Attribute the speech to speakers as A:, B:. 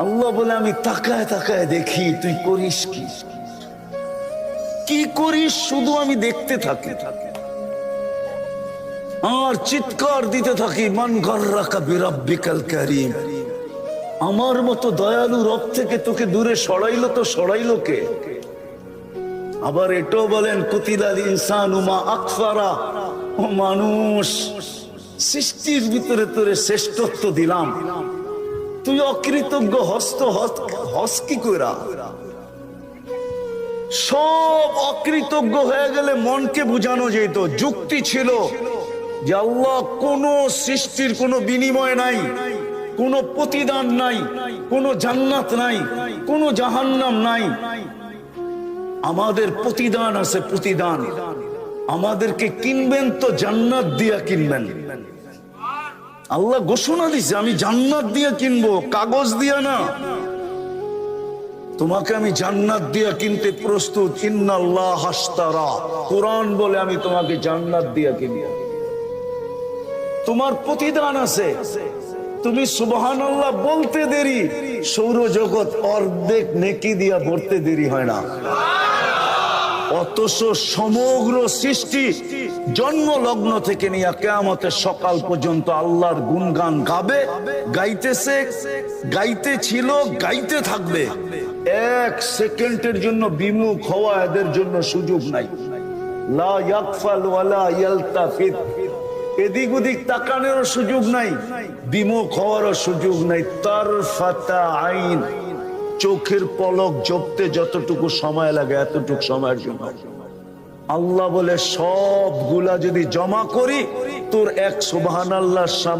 A: আল্লাহ বলে আমি তাকায় তাকায় দেখি তুই করিস কি, কি করিস শুধু আমি দেখতে থাকি আর চিৎকার দিতে থাকি, মান গাররাকা বিরাব্বিকাল কারীম। আমার মতো দয়ালু রব থেকে তোকে দূরে সরাইলো তো সরাইলো কে? আবার এটাও বলেন কুতিলাল ইনসানু মা আকফারা, ও মানুষ সৃষ্টির ভিতরে তোরে শ্রেষ্ঠত্ব দিলাম, তুই অকৃতজ্ঞ হস কি কইরা? সব অকৃতজ্ঞ হয়ে গেলে মনকে বুঝানো যেত, যুক্তি ছিল যে আল্লাহ কোন সৃষ্টির কোনো বিনিময় নাই, কোনো প্রতিদান নাই, কোনো জান্নাত নাই, কোনো জাহান্নাম নাই। আমাদের প্রতিদান আছে, প্রতিদান। আমাদেরকে কিনবেন তো জান্নাত দিয়া কিনবেন। আল্লাহ ঘোষণা দিছে আমি জান্নাত দিয়া কিনবো, কাগজ দিয়া না। তোমাকে আমি জান্নাত দিয়া কিনতে প্রস্তুত। ইন্নাল্লাহ হাশতারা, কোরআন বলে আমি তোমাকে জান্নাত দিয়া কিনবো। তোমার প্রতিদান আছে। তুমি সুবহানাল্লাহ বলতে দেরি, সৌরজগৎ অর্ধেক নেকি দিয়া ভরতে দেরি হয় না। অথচ সমগ্র সৃষ্টি জন্ম লগ্ন থেকে নিয়ে কিয়ামতের সকাল পর্যন্ত আল্লাহর গুণগান গাবে, গাইতেছে, গাইতে ছিল, গাইতে থাকবে। এক সেকেন্ডের জন্য বিমুখ হওয়া এদের জন্য সুযোগ নাই। লা ইয়াগফাল ওয়ালা ইয়ালতাফিত, এদিক ওদিক তাকানোর সুযোগ নাই, বিমুখ হওয়ারও সুযোগ নাই। তারফাতা আইন, চোখের পলক জপতে যতটুকু সময় লাগে এতটুকু সময়ের জন্য। আল্লাহ বলে সবগুলা যদি জমা করি তোর এক সুবহানাল্লাহর সামনে